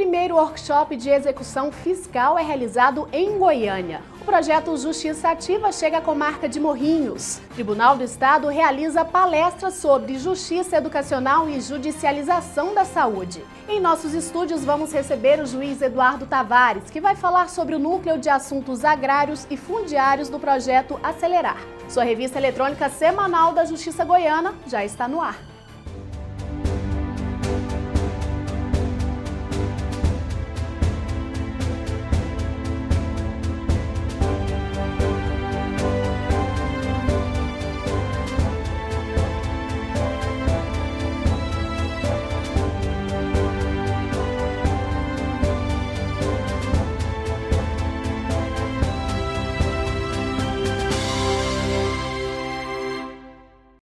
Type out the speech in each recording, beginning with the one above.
primeiro workshop de execução fiscal é realizado em Goiânia. O projeto Justiça Ativa chega à comarca de Morrinhos. O Tribunal do Estado realiza palestras sobre justiça educacional e judicialização da saúde. Em nossos estúdios vamos receber o juiz Eduardo Tavares, que vai falar sobre o núcleo de assuntos agrários e fundiários do projeto Acelerar. Sua revista eletrônica semanal da Justiça Goiana já está no ar.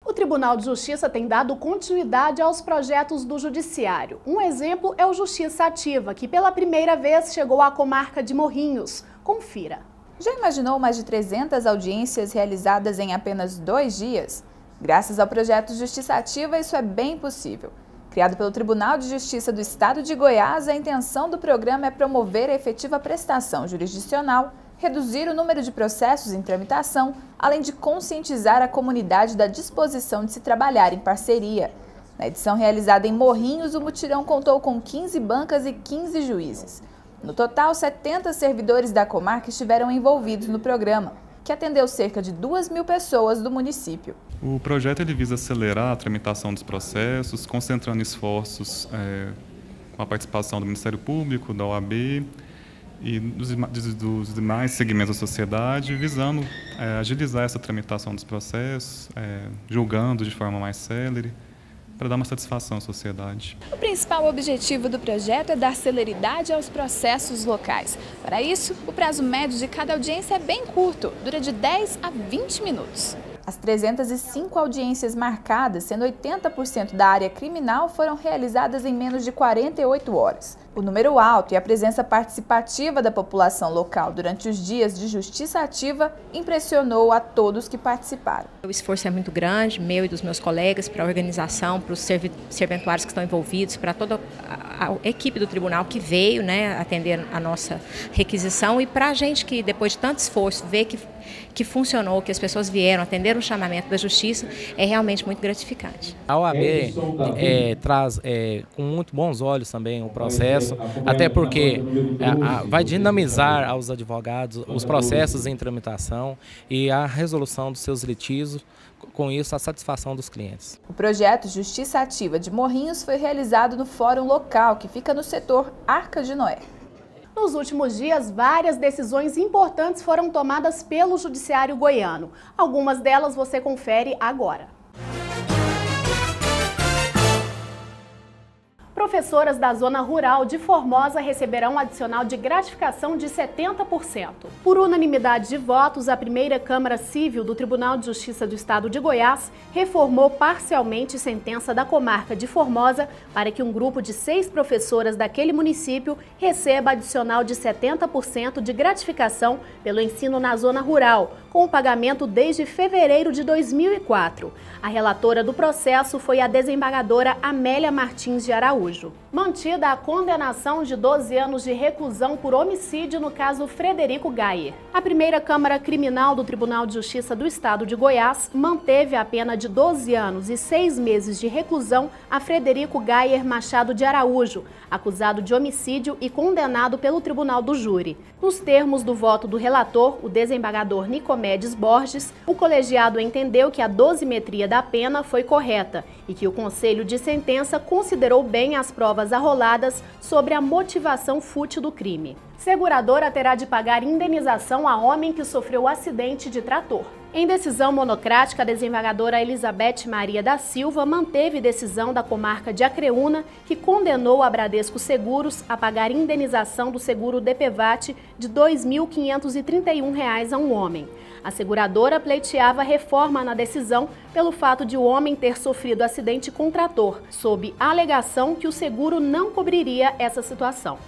O Tribunal de Justiça tem dado continuidade aos projetos do Judiciário. Um exemplo é o Justiça Ativa, que pela primeira vez chegou à comarca de Morrinhos. Confira. Já imaginou mais de 300 audiências realizadas em apenas 2 dias? Graças ao projeto Justiça Ativa, isso é bem possível. Criado pelo Tribunal de Justiça do Estado de Goiás, a intenção do programa é promover a efetiva prestação jurisdicional, reduzir o número de processos em tramitação, além de conscientizar a comunidade da disposição de se trabalhar em parceria. Na edição realizada em Morrinhos, o mutirão contou com 15 bancas e 15 juízes. No total, 70 servidores da comarca estiveram envolvidos no programa, que atendeu cerca de 2.000 pessoas do município. O projeto ele visa acelerar a tramitação dos processos, concentrando esforços com a participação do Ministério Público, da OAB, e dos demais segmentos da sociedade, visando agilizar essa tramitação dos processos, julgando de forma mais célere, para dar uma satisfação à sociedade. O principal objetivo do projeto é dar celeridade aos processos locais. Para isso, o prazo médio de cada audiência é bem curto, dura de 10 a 20 minutos. As 305 audiências marcadas, sendo 80% da área criminal, foram realizadas em menos de 48 horas. O número alto e a presença participativa da população local durante os dias de Justiça Ativa impressionou a todos que participaram. O esforço é muito grande, meu e dos meus colegas, para a organização, para os serventuários que estão envolvidos, para toda a equipe do tribunal que veio, atender a nossa requisição, e para a gente que, depois de tanto esforço, ver que funcionou, que as pessoas vieram atender o chamamento da justiça, é realmente muito gratificante. A OAB traz com muito bons olhos também o processo, até porque vai dinamizar aos advogados os processos em tramitação e a resolução dos seus litígios, com isso a satisfação dos clientes. O projeto Justiça Ativa de Morrinhos foi realizado no Fórum Local, que fica no setor Arca de Noé. Nos últimos dias, várias decisões importantes foram tomadas pelo Judiciário goiano. Algumas delas você confere agora. Professoras da zona rural de Formosa receberão um adicional de gratificação de 70%. Por unanimidade de votos, a primeira Câmara Civil do Tribunal de Justiça do Estado de Goiás reformou parcialmente sentença da comarca de Formosa para que um grupo de 6 professoras daquele município receba adicional de 70% de gratificação pelo ensino na zona rural, com o pagamento desde fevereiro de 2004. A relatora do processo foi a desembargadora Amélia Martins de Araújo. Mantida a condenação de 12 anos de reclusão por homicídio no caso Frederico Gayer. A primeira Câmara Criminal do Tribunal de Justiça do Estado de Goiás manteve a pena de 12 anos e 6 meses de reclusão a Frederico Gayer Machado de Araújo, acusado de homicídio e condenado pelo Tribunal do Júri. Nos termos do voto do relator, o desembargador Nicomedes Borges, o colegiado entendeu que a dosimetria da pena foi correta e que o Conselho de Sentença considerou bem as provas arroladas sobre a motivação fútil do crime. Seguradora terá de pagar indenização a homem que sofreu acidente de trator. Em decisão monocrática, a desembargadora Elizabeth Maria da Silva manteve decisão da comarca de Acreúna, que condenou a Bradesco Seguros a pagar indenização do seguro DPVAT de R$ 2.531 a um homem. A seguradora pleiteava reforma na decisão pelo fato de o homem ter sofrido acidente com trator, sob a alegação que o seguro não cobriria essa situação.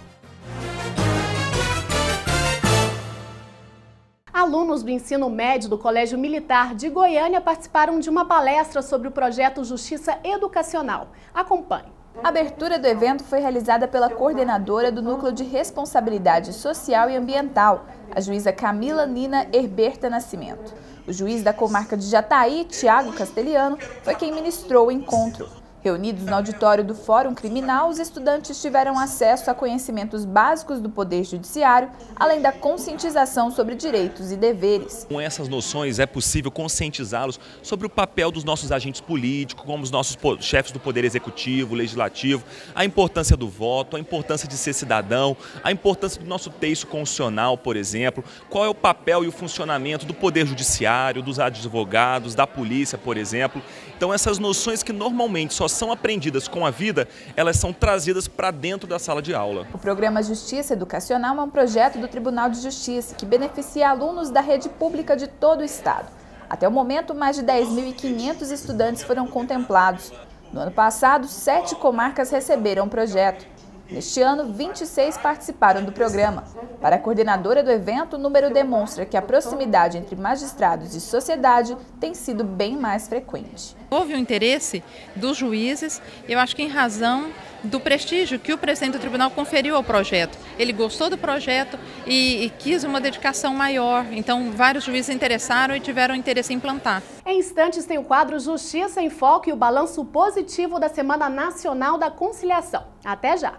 Alunos do ensino médio do Colégio Militar de Goiânia participaram de uma palestra sobre o projeto Justiça Educacional. Acompanhe. A abertura do evento foi realizada pela coordenadora do Núcleo de Responsabilidade Social e Ambiental, a juíza Camila Nina Herberta Nascimento. O juiz da comarca de Jataí, Tiago Castelhano, foi quem ministrou o encontro. Reunidos no auditório do Fórum Criminal, os estudantes tiveram acesso a conhecimentos básicos do Poder Judiciário, além da conscientização sobre direitos e deveres. Com essas noções é possível conscientizá-los sobre o papel dos nossos agentes políticos, como os nossos chefes do Poder Executivo, Legislativo, a importância do voto, a importância de ser cidadão, a importância do nosso texto constitucional, por exemplo, qual é o papel e o funcionamento do Poder Judiciário, dos advogados, da polícia, por exemplo. Então essas noções que normalmente só são aprendidas com a vida, elas são trazidas para dentro da sala de aula. O programa Justiça Educacional é um projeto do Tribunal de Justiça que beneficia alunos da rede pública de todo o estado. Até o momento, mais de 10.500 estudantes foram contemplados. No ano passado, 7 comarcas receberam o projeto. Neste ano, 26 participaram do programa. Para a coordenadora do evento, o número demonstra que a proximidade entre magistrados e sociedade tem sido bem mais frequente. Houve um interesse dos juízes, eu acho que em razão do prestígio que o presidente do tribunal conferiu ao projeto. Ele gostou do projeto e quis uma dedicação maior, então vários juízes interessaram e tiveram interesse em implantar. Em instantes tem o quadro Justiça em Foco e o balanço positivo da Semana Nacional da Conciliação. Até já!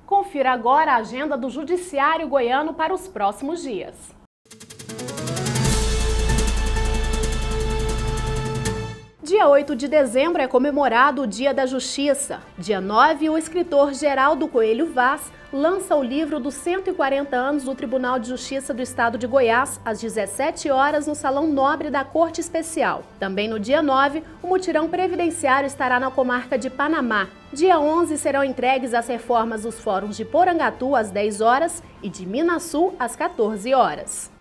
Confira agora a agenda do Judiciário Goiano para os próximos dias. Dia 8 de dezembro é comemorado o Dia da Justiça. Dia 9, o escritor Geraldo Coelho Vaz lança o livro dos 140 anos do Tribunal de Justiça do Estado de Goiás, às 17 horas, no Salão Nobre da Corte Especial. Também no dia 9, o mutirão previdenciário estará na comarca de Panamá. Dia 11, serão entregues as reformas dos fóruns de Porangatu, às 10 horas, e de Minasul, às 14 horas.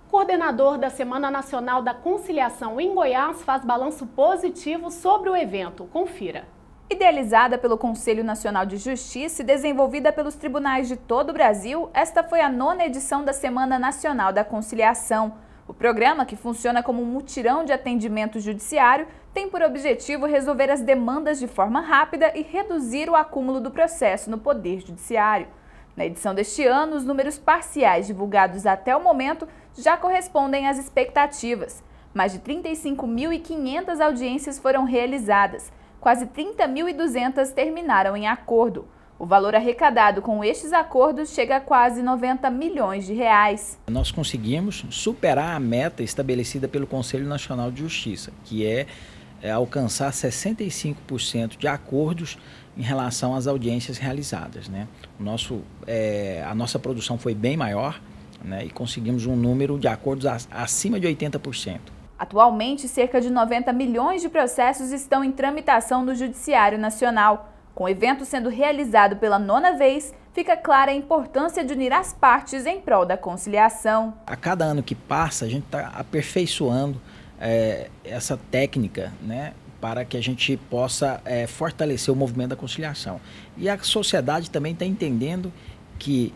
O coordenador da Semana Nacional da Conciliação em Goiás faz balanço positivo sobre o evento. Confira. Idealizada pelo Conselho Nacional de Justiça e desenvolvida pelos tribunais de todo o Brasil, esta foi a 9ª edição da Semana Nacional da Conciliação. O programa, que funciona como um mutirão de atendimento judiciário, tem por objetivo resolver as demandas de forma rápida e reduzir o acúmulo do processo no Poder Judiciário. Na edição deste ano, os números parciais divulgados até o momento já correspondem às expectativas. Mais de 35.500 audiências foram realizadas, quase 30.200 terminaram em acordo. O valor arrecadado com estes acordos chega a quase 90 milhões de reais. Nós conseguimos superar a meta estabelecida pelo Conselho Nacional de Justiça, que é alcançar 65% de acordos em relação às audiências realizadas, né? A nossa produção foi bem maior, né? E conseguimos um número de acordos acima de 80%. Atualmente, cerca de 90 milhões de processos estão em tramitação no Judiciário Nacional. Com o evento sendo realizado pela 9ª vez, fica clara a importância de unir as partes em prol da conciliação. A cada ano que passa, a gente está aperfeiçoando essa técnica, né, para que a gente possa fortalecer o movimento da conciliação. E a sociedade também está entendendo que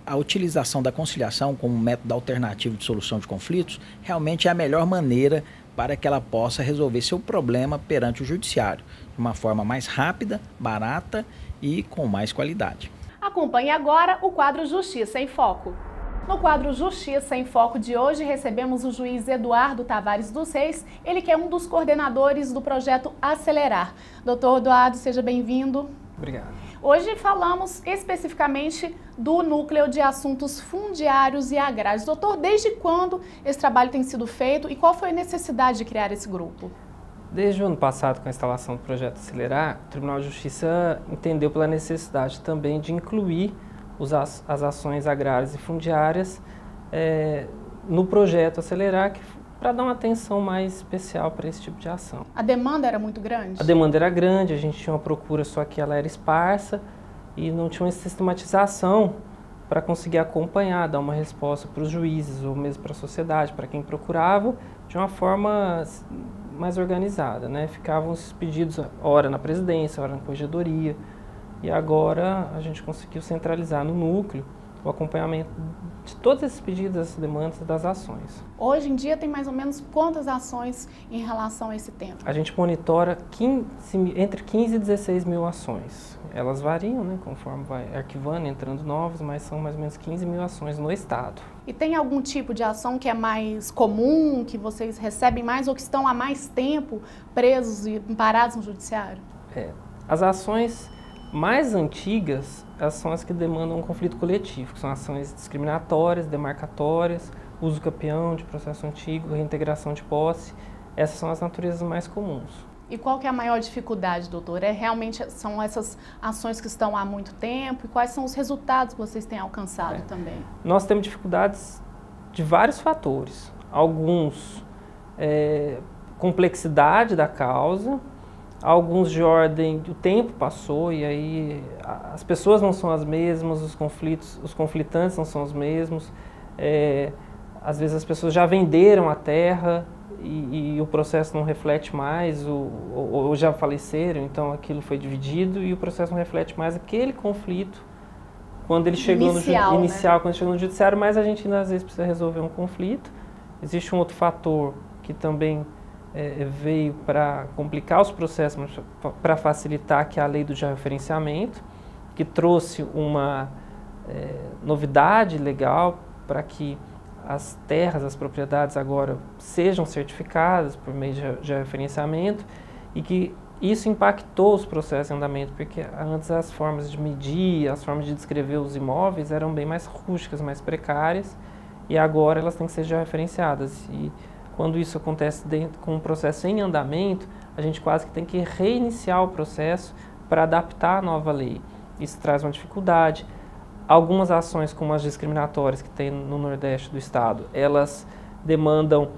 a utilização da conciliação como método alternativo de solução de conflitos realmente é a melhor maneira para que ela possa resolver seu problema perante o judiciário, de uma forma mais rápida, barata e com mais qualidade. Acompanhe agora o quadro Justiça em Foco. No quadro Justiça em Foco de hoje, recebemos o juiz Eduardo Tavares dos Reis, ele que é um dos coordenadores do projeto Acelerar. Doutor Eduardo, seja bem-vindo. Obrigado. Hoje falamos especificamente do Núcleo de Assuntos Fundiários e Agrários. Doutor, desde quando esse trabalho tem sido feito e qual foi a necessidade de criar esse grupo? Desde o ano passado, com a instalação do projeto Acelerar, o Tribunal de Justiça entendeu pela necessidade também de incluir as ações agrárias e fundiárias no projeto Acelerar, para dar uma atenção mais especial para esse tipo de ação. A demanda era muito grande? A demanda era grande, a gente tinha uma procura, só que ela era esparsa e não tinha uma sistematização para conseguir acompanhar, dar uma resposta para os juízes ou mesmo para a sociedade, para quem procurava, de uma forma mais organizada, né? Ficavam esses pedidos, ora na presidência, ora na corregedoria, e agora a gente conseguiu centralizar no núcleo o acompanhamento de todos esses pedidos, essas demandas, das ações. Hoje em dia tem mais ou menos quantas ações em relação a esse tema? A gente monitora entre 15 e 16 mil ações. Elas variam, né, conforme vai arquivando, entrando novas, mas são mais ou menos 15 mil ações no estado. E tem algum tipo de ação que é mais comum, que vocês recebem mais ou que estão há mais tempo presos e parados no judiciário? As ações mais antigas, elas são as que demandam um conflito coletivo, que são ações discriminatórias, demarcatórias, uso campeão de processo antigo, reintegração de posse. Essas são as naturezas mais comuns. E qual que é a maior dificuldade, doutor? Realmente são essas ações que estão há muito tempo? E quais são os resultados que vocês têm alcançado também? Nós temos dificuldades de vários fatores. Alguns, complexidade da causa, alguns de ordem, o tempo passou e aí as pessoas não são as mesmas, os conflitantes não são os mesmos, às vezes as pessoas já venderam a terra e o processo não reflete mais, ou já faleceram, então aquilo foi dividido e o processo não reflete mais aquele conflito quando ele chegou quando ele chegou no judiciário, mas a gente ainda às vezes precisa resolver um conflito. Existe um outro fator que também veio para complicar os processos, mas para facilitar, que é a lei do georreferenciamento, que trouxe uma novidade legal para que as terras, as propriedades agora sejam certificadas por meio de georreferenciamento e que isso impactou os processos em andamento, porque antes as formas de medir, as formas de descrever os imóveis eram bem mais rústicas, mais precárias, e agora elas têm que ser georreferenciadas. E quando isso acontece com um processo em andamento, a gente quase que tem que reiniciar o processo para adaptar a nova lei. Isso traz uma dificuldade. Algumas ações, como as discriminatórias que tem no Nordeste do Estado, elas demandam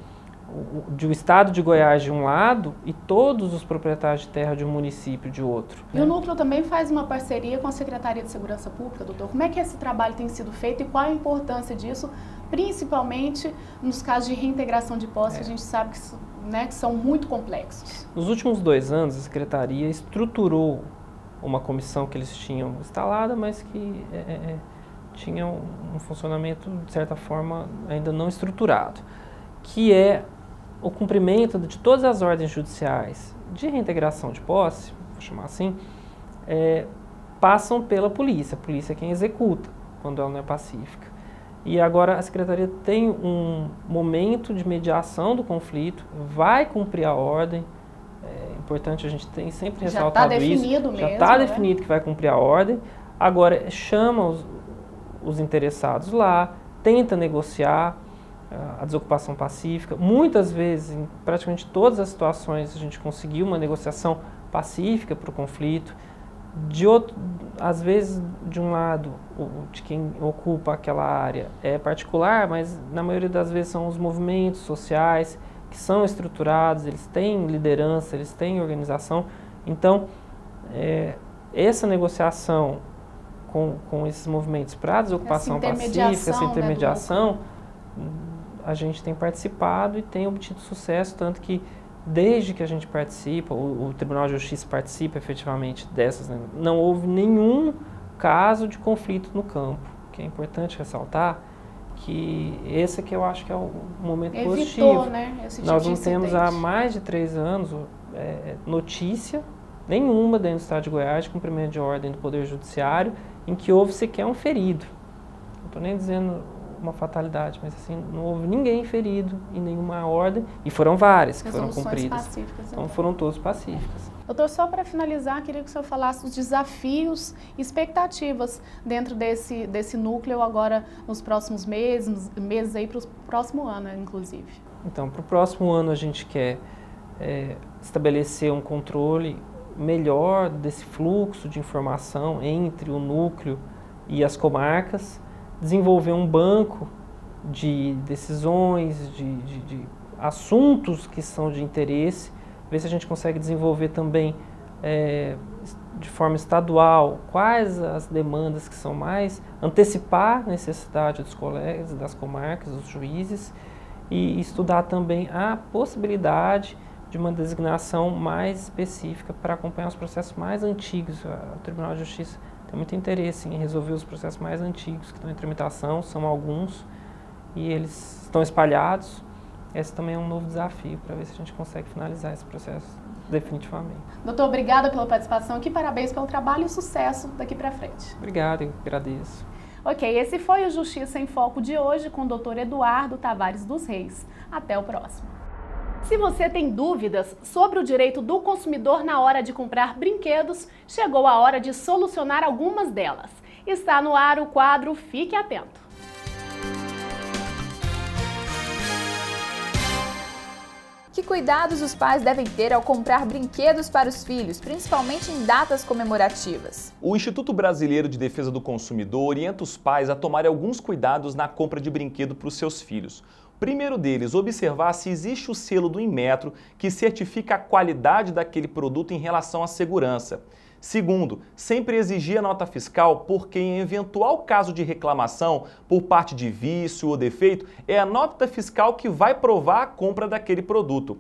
do Estado de Goiás de um lado e todos os proprietários de terra de um município de outro. E o Núcleo também faz uma parceria com a Secretaria de Segurança Pública, doutor. Como é que esse trabalho tem sido feito e qual a importância disso, principalmente nos casos de reintegração de posse, que a gente sabe que são muito complexos? Nos últimos 2 anos, a Secretaria estruturou uma comissão que eles tinham instalada, mas que tinha um funcionamento, de certa forma, ainda não estruturado, que é o cumprimento de todas as ordens judiciais de reintegração de posse, vou chamar assim, passam pela polícia. A polícia é quem executa, quando ela não é pacífica. E agora a Secretaria tem um momento de mediação do conflito, vai cumprir a ordem. É importante a gente tem sempre ressaltado isso. Já está definido que vai cumprir a ordem. Agora chama os interessados lá, tenta negociar a desocupação pacífica. Muitas vezes, em praticamente todas as situações, a gente conseguiu uma negociação pacífica para o conflito. Às vezes, de um lado, de quem ocupa aquela área é particular, mas na maioria das vezes são os movimentos sociais que são estruturados, eles têm liderança, eles têm organização. Então, essa negociação com esses movimentos para desocupação pacífica, essa intermediação, a gente tem participado e tem obtido sucesso, tanto que desde que a gente participa, o Tribunal de Justiça participa efetivamente dessas, né? Não houve nenhum caso de conflito no campo, que é importante ressaltar, que esse que eu acho que é o momento positivo. Né, esse tipo Nós não temos há mais de 3 anos notícia nenhuma dentro do Estado de Goiás de cumprimento de ordem do Poder Judiciário em que houve sequer um ferido. Não estou nem dizendo uma fatalidade, mas assim, não houve ninguém ferido em nenhuma ordem, e foram várias que foram cumpridas. Pacíficas, então foram todas pacíficas. Doutor, só para finalizar, queria que o senhor falasse os desafios e expectativas dentro desse núcleo agora nos próximos meses aí para o próximo ano, inclusive. Então, para o próximo ano a gente quer estabelecer um controle melhor desse fluxo de informação entre o núcleo e as comarcas, desenvolver um banco de decisões, de assuntos que são de interesse, ver se a gente consegue desenvolver também de forma estadual quais as demandas que são mais, antecipar a necessidade dos colegas, das comarcas, dos juízes, e estudar também a possibilidade de uma designação mais específica para acompanhar os processos mais antigos. O Tribunal de Justiça tem muito interesse em resolver os processos mais antigos que estão em tramitação, são alguns, e eles estão espalhados. Esse também é um novo desafio para ver se a gente consegue finalizar esse processo definitivamente. Doutor, obrigada pela participação aqui, parabéns pelo trabalho e sucesso daqui para frente. Obrigado, eu agradeço. Ok, esse foi o Justiça em Foco de hoje com o Dr. Eduardo Tavares dos Reis. Até o próximo. Se você tem dúvidas sobre o direito do consumidor na hora de comprar brinquedos, chegou a hora de solucionar algumas delas. Está no ar o quadro Fique Atento. Que cuidados os pais devem ter ao comprar brinquedos para os filhos, principalmente em datas comemorativas? O Instituto Brasileiro de Defesa do Consumidor orienta os pais a tomarem alguns cuidados na compra de brinquedo para os seus filhos. O primeiro deles, observar se existe o selo do Inmetro que certifica a qualidade daquele produto em relação à segurança. Segundo, sempre exigir a nota fiscal, porque em eventual caso de reclamação por parte de vício ou defeito, é a nota fiscal que vai provar a compra daquele produto.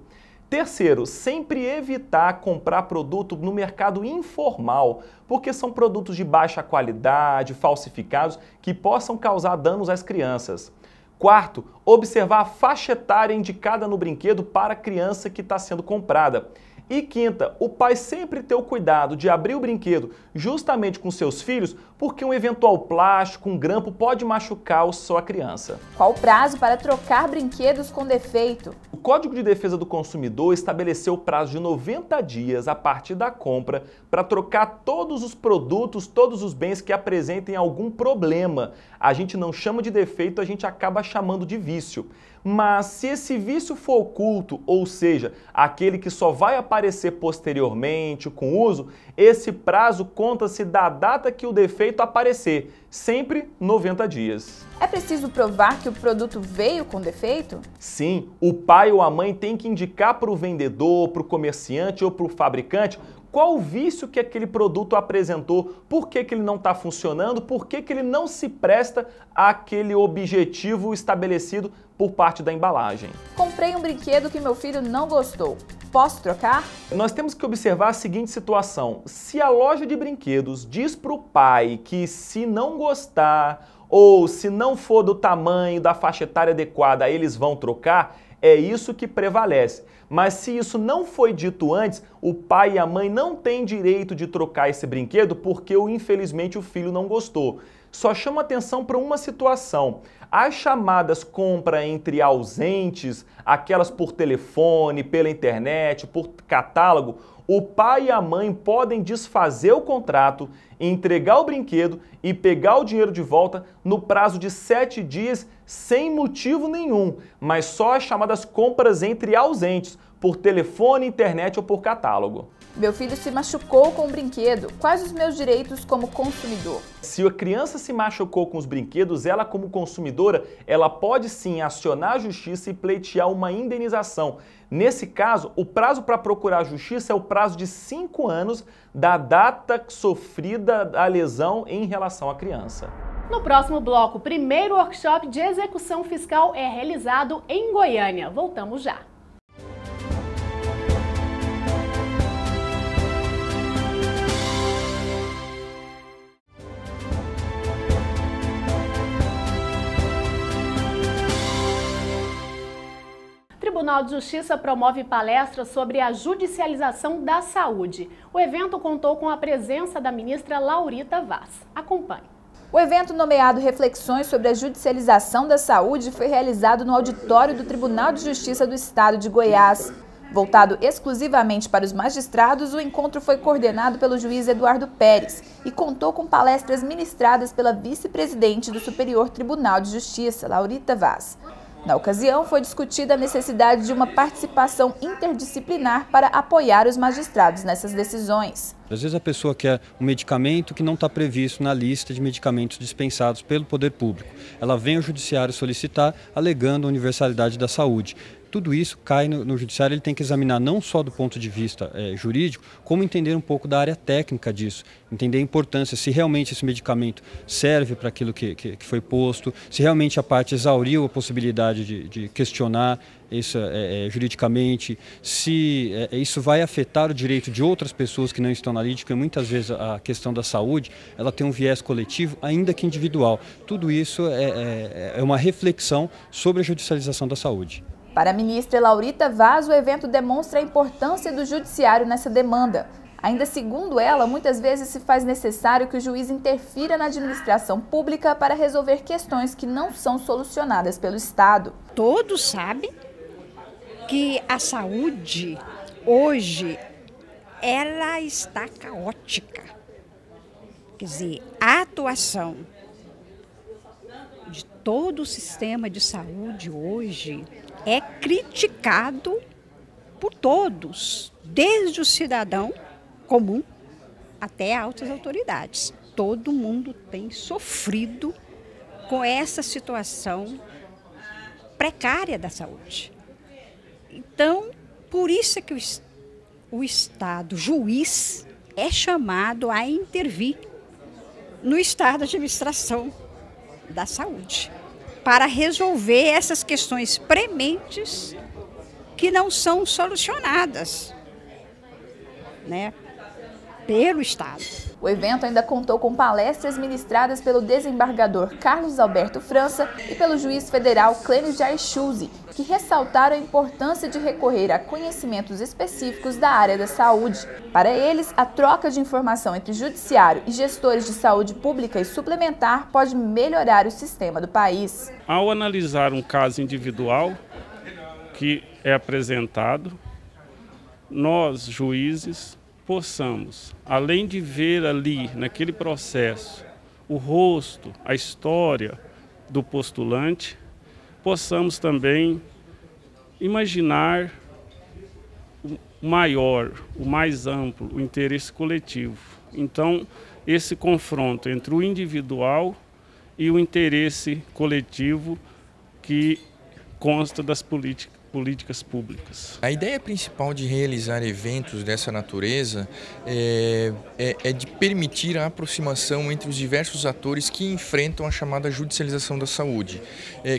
Terceiro, sempre evitar comprar produto no mercado informal, porque são produtos de baixa qualidade, falsificados, que possam causar danos às crianças. Quarto, observar a faixa etária indicada no brinquedo para a criança que está sendo comprada. E quinta, o pai sempre ter o cuidado de abrir o brinquedo justamente com seus filhos, porque um eventual plástico, um grampo pode machucar a sua criança. Qual o prazo para trocar brinquedos com defeito? O Código de Defesa do Consumidor estabeleceu o prazo de 90 dias a partir da compra para trocar todos os produtos, todos os bens que apresentem algum problema. A gente não chama de defeito, a gente acaba chamando de vício. Mas se esse vício for oculto, ou seja, aquele que só vai aparecer posteriormente com o uso, esse prazo conta-se da data que o defeito aparecer, sempre 90 dias. É preciso provar que o produto veio com defeito? Sim, o pai ou a mãe tem que indicar para o vendedor, para o comerciante ou para o fabricante qual o vício que aquele produto apresentou, por que ele não está funcionando, por que ele não se presta àquele objetivo estabelecido por parte da embalagem. Comprei um brinquedo que meu filho não gostou. Posso trocar? Nós temos que observar a seguinte situação. Se a loja de brinquedos diz para o pai que se não gostar ou se não for do tamanho da faixa etária adequada, eles vão trocar, é isso que prevalece. Mas se isso não foi dito antes, o pai e a mãe não têm direito de trocar esse brinquedo porque, infelizmente, o filho não gostou. Só chama atenção para uma situação. As chamadas compra entre ausentes, aquelas por telefone, pela internet, por catálogo, o pai e a mãe podem desfazer o contrato, entregar o brinquedo e pegar o dinheiro de volta no prazo de 7 dias sem motivo nenhum, mas só as chamadas compras entre ausentes, por telefone, internet ou por catálogo. Meu filho se machucou com o brinquedo. Quais os meus direitos como consumidor? Se a criança se machucou com os brinquedos, ela como consumidora, ela pode sim acionar a justiça e pleitear uma indenização. Nesse caso, o prazo para procurar a justiça é o prazo de 5 anos da data sofrida a lesão em relação à criança. No próximo bloco, o primeiro workshop de execução fiscal é realizado em Goiânia. Voltamos já. O Tribunal de Justiça promove palestra sobre a judicialização da saúde. O evento contou com a presença da ministra Laurita Vaz. Acompanhe. O evento nomeado Reflexões sobre a Judicialização da Saúde foi realizado no auditório do Tribunal de Justiça do Estado de Goiás. Voltado exclusivamente para os magistrados, o encontro foi coordenado pelo juiz Eduardo Pérez e contou com palestras ministradas pela vice-presidente do Superior Tribunal de Justiça, Laurita Vaz. Na ocasião, foi discutida a necessidade de uma participação interdisciplinar para apoiar os magistrados nessas decisões. Às vezes a pessoa quer um medicamento que não está previsto na lista de medicamentos dispensados pelo poder público. Ela vem ao judiciário solicitar, alegando a universalidade da saúde. tudo isso cai no judiciário, ele tem que examinar não só do ponto de vista jurídico, como entender um pouco da área técnica disso, entender a importância, se realmente esse medicamento serve para aquilo que foi posto, se realmente a parte exauriu a possibilidade de questionar isso juridicamente, se isso vai afetar o direito de outras pessoas que não estão na lei, porque muitas vezes a questão da saúde ela tem um viés coletivo, ainda que individual. Tudo isso é uma reflexão sobre a judicialização da saúde. Para a ministra Laurita Vaz, o evento demonstra a importância do judiciário nessa demanda. Ainda segundo ela, muitas vezes se faz necessário que o juiz interfira na administração pública para resolver questões que não são solucionadas pelo Estado. Todos sabem que a saúde, hoje, ela está caótica. Quer dizer, a atuação de todo o sistema de saúde hoje é criticado por todos, desde o cidadão comum até altas autoridades. Todo mundo tem sofrido com essa situação precária da saúde. Então, por isso é que o Estado, juiz, é chamado a intervir no estado de administração da saúde, para resolver essas questões prementes que não são solucionadas, né, pelo Estado. O evento ainda contou com palestras ministradas pelo desembargador Carlos Alberto França e pelo juiz federal Clênio Jair Schulze, que ressaltaram a importância de recorrer a conhecimentos específicos da área da saúde. Para eles, a troca de informação entre judiciário e gestores de saúde pública e suplementar pode melhorar o sistema do país. Ao analisar um caso individual que é apresentado, nós, juízes, possamos, além de ver ali, naquele processo, o rosto, a história do postulante, possamos também imaginar o maior, o mais amplo, o interesse coletivo. Então, esse confronto entre o individual e o interesse coletivo que consta das políticas públicas. A ideia principal de realizar eventos dessa natureza é de permitir a aproximação entre os diversos atores que enfrentam a chamada judicialização da saúde.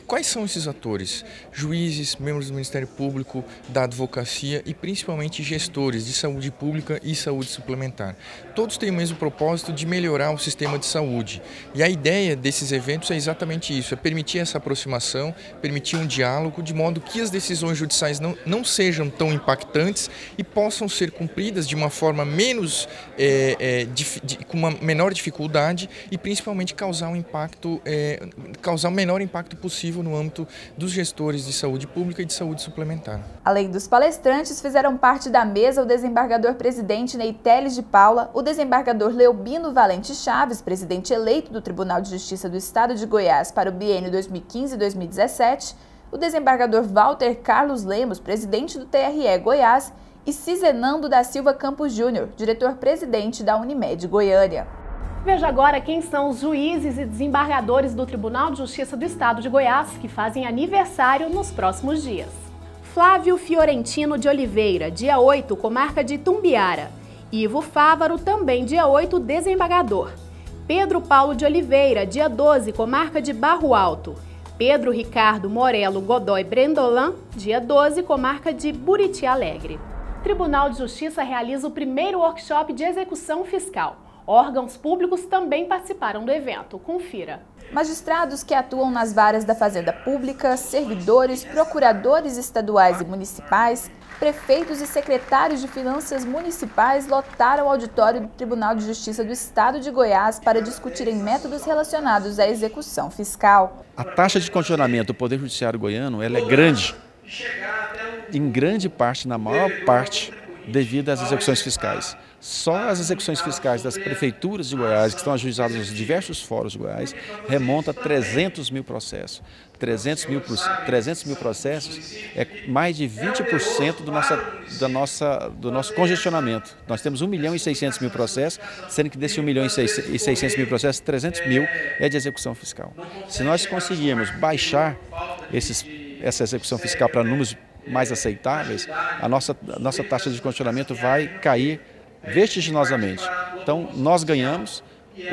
Quais são esses atores? Juízes, membros do Ministério Público, da advocacia e principalmente gestores de saúde pública e saúde suplementar. Todos têm o mesmo propósito de melhorar o sistema de saúde. E a ideia desses eventos é exatamente isso, é permitir essa aproximação, permitir um diálogo, de modo que as decisões judiciais não sejam tão impactantes e possam ser cumpridas de uma forma menos, com uma menor dificuldade e principalmente causar o menor impacto possível no âmbito dos gestores de saúde pública e de saúde suplementar. Além dos palestrantes, fizeram parte da mesa o desembargador-presidente Ney Teles de Paula, o desembargador Leobino Valente Chaves, presidente eleito do Tribunal de Justiça do Estado de Goiás para o biênio 2015-2017, o desembargador Walter Carlos Lemos, presidente do TRE Goiás, e Cizenando da Silva Campos Júnior, diretor-presidente da Unimed Goiânia. Veja agora quem são os juízes e desembargadores do Tribunal de Justiça do Estado de Goiás, que fazem aniversário nos próximos dias. Flávio Fiorentino de Oliveira, dia 8, comarca de Itumbiara. Ivo Fávaro, também dia 8, desembargador. Pedro Paulo de Oliveira, dia 12, comarca de Barro Alto. Pedro Ricardo Morelo Godoy Brendolan, dia 12, comarca de Buriti Alegre. O Tribunal de Justiça realiza o primeiro workshop de execução fiscal. Órgãos públicos também participaram do evento. Confira. Magistrados que atuam nas varas da Fazenda Pública, servidores, procuradores estaduais e municipais, prefeitos e secretários de finanças municipais lotaram o auditório do Tribunal de Justiça do Estado de Goiás para discutirem métodos relacionados à execução fiscal. A taxa de congestionamento do Poder Judiciário goiano ela é grande, em grande parte, na maior parte, devido às execuções fiscais. Só as execuções fiscais das prefeituras de Goiás, que estão ajuizadas nos diversos fóruns de Goiás, remonta a 300 mil processos. 300 mil processos é mais de 20% do nosso congestionamento. Nós temos 1.600.000 processos, sendo que desse 1.600.000 processos, 300 mil é de execução fiscal. Se nós conseguirmos baixar essa execução fiscal para números mais aceitáveis, a nossa taxa de congestionamento vai cair vertiginosamente. Então, nós ganhamos,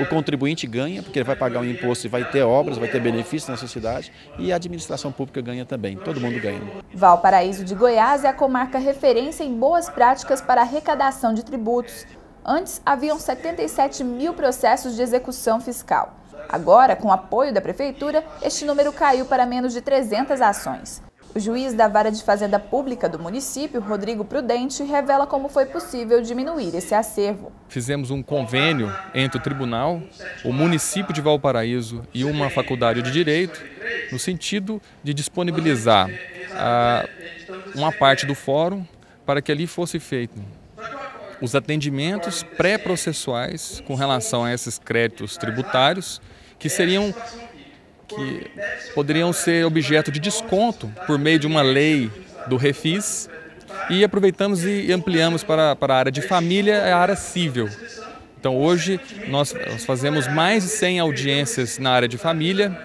o contribuinte ganha, porque ele vai pagar um imposto e vai ter obras, vai ter benefícios na sociedade, e a administração pública ganha também, todo mundo ganha. Valparaíso de Goiás é a comarca referência em boas práticas para arrecadação de tributos. Antes, haviam 77 mil processos de execução fiscal. Agora, com o apoio da Prefeitura, este número caiu para menos de 300 ações. O juiz da Vara de Fazenda Pública do município, Rodrigo Prudente, revela como foi possível diminuir esse acervo. Fizemos um convênio entre o tribunal, o município de Valparaíso e uma faculdade de Direito, no sentido de disponibilizar uma parte do fórum para que ali fosse feito os atendimentos pré-processuais com relação a esses créditos tributários que poderiam ser objeto de desconto por meio de uma lei do Refis, e aproveitamos e ampliamos para a área de família e a área civil. Então hoje nós fazemos mais de 100 audiências na área de família,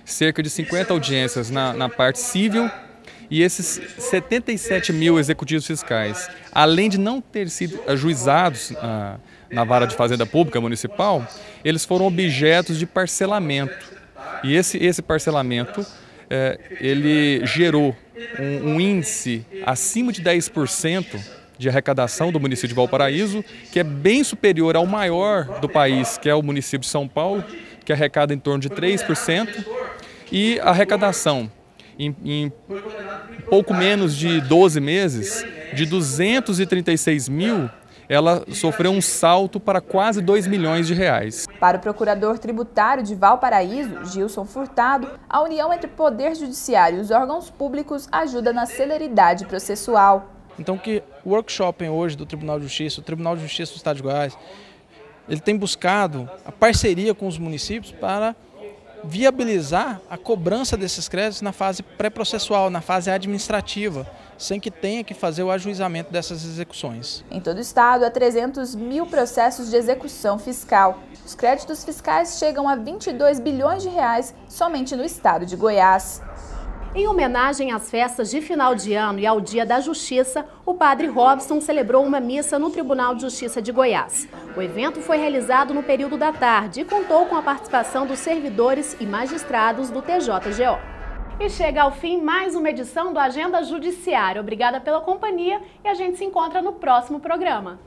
cerca de 50 audiências na parte civil, e esses 77 mil executivos fiscais, além de não ter sido ajuizados na Vara de Fazenda Pública Municipal, eles foram objetos de parcelamento. E esse parcelamento, ele gerou um índice acima de 10% de arrecadação do município de Valparaíso, que é bem superior ao maior do país, que é o município de São Paulo, que arrecada em torno de 3%, e a arrecadação em pouco menos de 12 meses, de 236 mil, ela sofreu um salto para quase 2 milhões de reais. Para o procurador tributário de Valparaíso, Gilson Furtado, a união entre o Poder Judiciário e os órgãos públicos ajuda na celeridade processual. Então, que o workshop hoje do Tribunal de Justiça, o Tribunal de Justiça do Estado de Goiás, ele tem buscado a parceria com os municípios para viabilizar a cobrança desses créditos na fase pré-processual, na fase administrativa, sem que tenha que fazer o ajuizamento dessas execuções. Em todo o estado, há 300 mil processos de execução fiscal. Os créditos fiscais chegam a 22 bilhões de reais somente no estado de Goiás. Em homenagem às festas de final de ano e ao Dia da Justiça, o padre Robson celebrou uma missa no Tribunal de Justiça de Goiás. O evento foi realizado no período da tarde e contou com a participação dos servidores e magistrados do TJGO. E chega ao fim mais uma edição do Agenda Judiciária. Obrigada pela companhia e a gente se encontra no próximo programa.